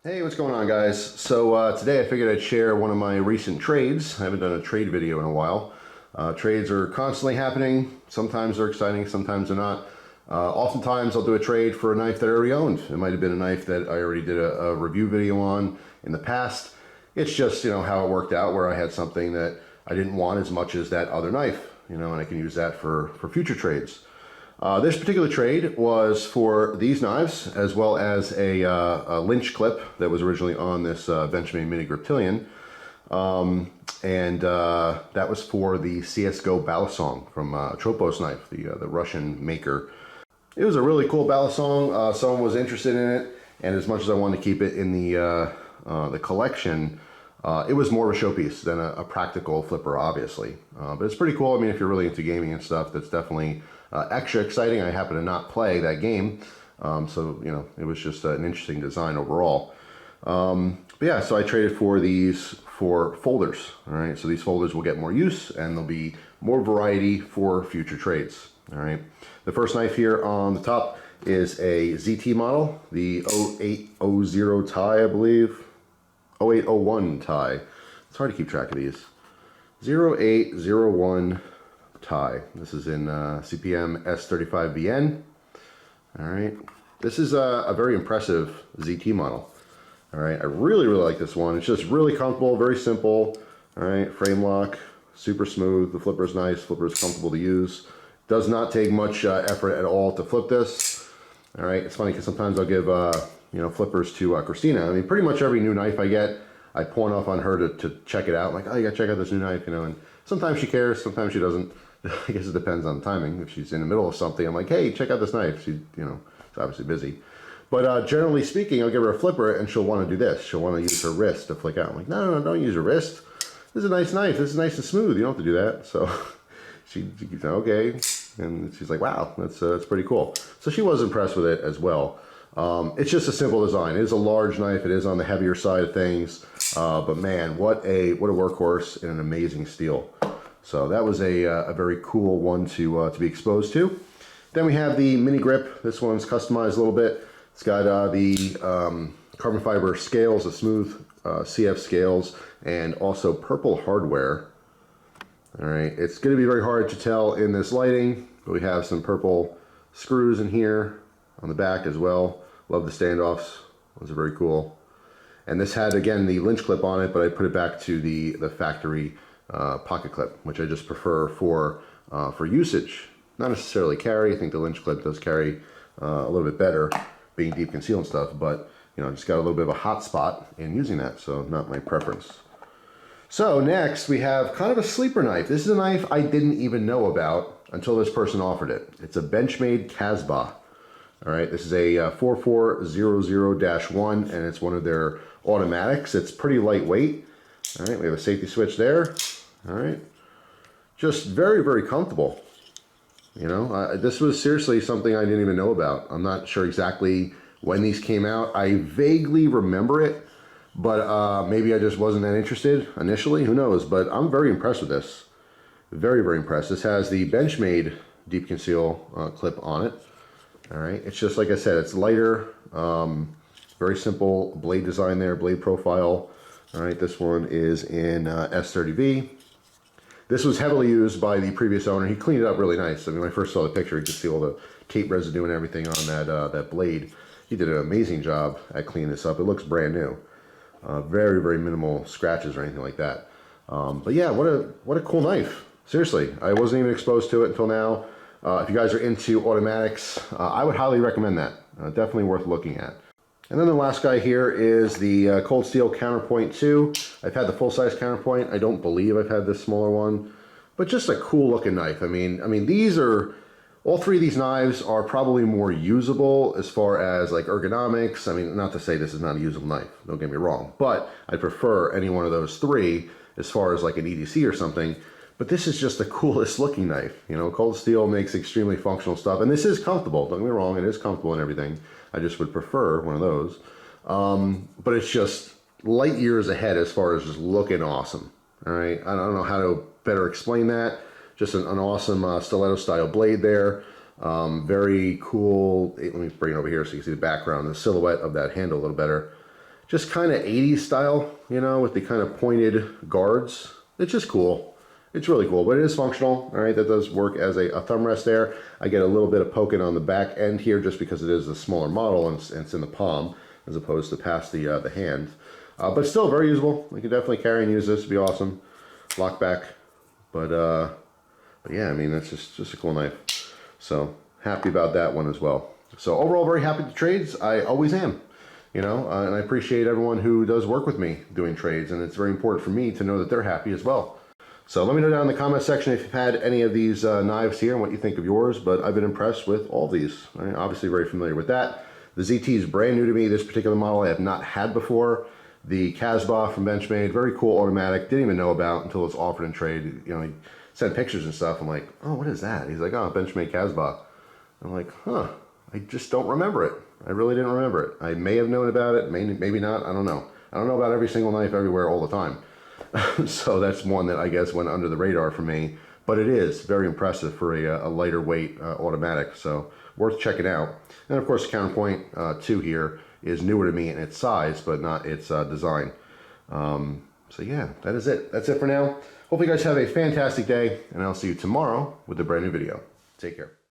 Hey, what's going on, guys? So today I figured I'd share one of my recent trades. I haven't done a trade video in a while. Trades are constantly happening. Sometimes they're exciting, sometimes they're not. Oftentimes I'll do a trade for a knife that I already owned. It might have been a knife that I already did a review video on in the past. It's just, how it worked out, where I had something that I didn't want as much as that other knife, and I can use that for future trades. This particular trade was for these knives, as well as a lynch clip that was originally on this Benchmade Mini Griptilian. That was for the CSGO Balisong from Tropos Knife, the Russian maker. It was a really cool Balisong. Someone was interested in it, and as much as I wanted to keep it in the collection, it was more of a showpiece than a practical flipper, obviously. But it's pretty cool. I mean, if you're really into gaming and stuff, that's definitely extra exciting. I happen to not play that game, so it was just an interesting design overall. But yeah, so I traded for these for folders. All right, so these folders will get more use, and there'll be more variety for future trades. All right, the first knife here on the top is a ZT model, the 0800 tie, I believe. 0801 tie. It's hard to keep track of these. 0801 tie. This is in CPM S35VN. All right. This is a very impressive ZT model. All right. I really like this one. It's just really comfortable, very simple. All right. Frame lock, super smooth. The flipper is nice. Flipper is comfortable to use. Does not take much effort at all to flip this. All right. It's funny because sometimes I'll give flippers to Christina. I mean, pretty much every new knife I get, I pawn off on her to check it out. I'm like, oh, you gotta check out this new knife, and sometimes she cares, sometimes she doesn't. I guess it depends on the timing. If she's in the middle of something, I'm like, hey, check out this knife. She, she's obviously busy. But generally speaking, I'll give her a flipper and she'll want to do this. She'll want to use her wrist to flick out. I'm like, no, don't use your wrist. This is a nice knife. This is nice and smooth. You don't have to do that. So she said, okay. And she's like, wow, that's pretty cool. So she was impressed with it as well. It's just a simple design. It is a large knife. It is on the heavier side of things, but man, what a workhorse in an amazing steel. So that was a very cool one to be exposed to. Then we have the mini grip. This one's customized a little bit. It's got the carbon fiber scales, the smooth CF scales, and also purple hardware. All right, it's going to be very hard to tell in this lighting, but we have some purple screws in here on the back as well. Love the standoffs. Those are very cool. And this had, again, the lynch clip on it, but I put it back to the factory pocket clip, which I just prefer for usage. Not necessarily carry. I think the lynch clip does carry a little bit better, being deep concealed and stuff, but just got a little bit of a hot spot in using that, so not my preference. So next we have kind of a sleeper knife. This is a knife I didn't even know about until this person offered it. It's a Benchmade Casbah. All right, this is a 4400-1, and it's one of their automatics. It's pretty lightweight. All right, we have a safety switch there. All right, just very comfortable. This was seriously something I didn't even know about. I'm not sure exactly when these came out. I vaguely remember it, but maybe I just wasn't that interested initially. Who knows? But I'm very impressed with this. Very impressed. This has the Benchmade deep conceal clip on it. All right, it's just like I said, it's lighter, very simple blade design there, blade profile. All right, this one is in S30V. This was heavily used by the previous owner. He cleaned it up really nice. I mean, when I first saw the picture, you could see all the tape residue and everything on that blade. He did an amazing job at cleaning this up. It looks brand new. Very minimal scratches or anything like that. But yeah, what a cool knife. Seriously, I wasn't even exposed to it until now. If you guys are into automatics, I would highly recommend that. Definitely worth looking at. And then the last guy here is the Cold Steel Counterpoint II. I've had the full-size Counterpoint. I don't believe I've had this smaller one, but just a cool looking knife. I mean, these are, all three of these knives are probably more usable as far as like ergonomics. I mean, not to say this is not a usable knife, don't get me wrong, but I prefer any one of those three as far as like an EDC or something. But this is just the coolest looking knife. Cold steel makes extremely functional stuff. And this is comfortable. Don't get me wrong, it is comfortable and everything. I just would prefer one of those. But it's just light years ahead as far as just looking awesome. All right, I don't know how to better explain that. Just an awesome stiletto style blade there. Very cool. Let me bring it over here so you can see the background, the silhouette of that handle a little better. just kind of 80s style, you know, with the kind of pointed guards. It's just cool. It's really cool, but it is functional. All right, that does work as a thumb rest there. I get a little bit of poking on the back end here just because it is a smaller model and it's in the palm as opposed to past the hand. But still very usable. You can definitely carry and use this. It'd be awesome. Lock back. But yeah, I mean, that's just a cool knife. So happy about that one as well. So overall, very happy with the trades. I always am. You know, and I appreciate everyone who does work with me doing trades, and it's very important for me to know that they're happy as well. So let me know down in the comment section if you've had any of these knives here and what you think of yours, but I've been impressed with all these. I'm obviously very familiar with that. The ZT is brand new to me. This particular model I have not had before. The Casbah from Benchmade, very cool automatic. Didn't even know about until it was offered in trade. You know, he sent pictures and stuff. I'm like, oh, what is that? He's like, oh, Benchmade Casbah. I'm like, huh, I just don't remember it. I really didn't remember it. I may have known about it, maybe not, I don't know. I don't know about every single knife everywhere all the time. So that's one that I guess went under the radar for me, but it is very impressive for a lighter weight automatic, so worth checking out. And of course, Counterpoint II here is newer to me in its size, but not its design. So yeah, that is it. That's it for now. Hope you guys have a fantastic day, and I'll see you tomorrow with a brand new video. Take care.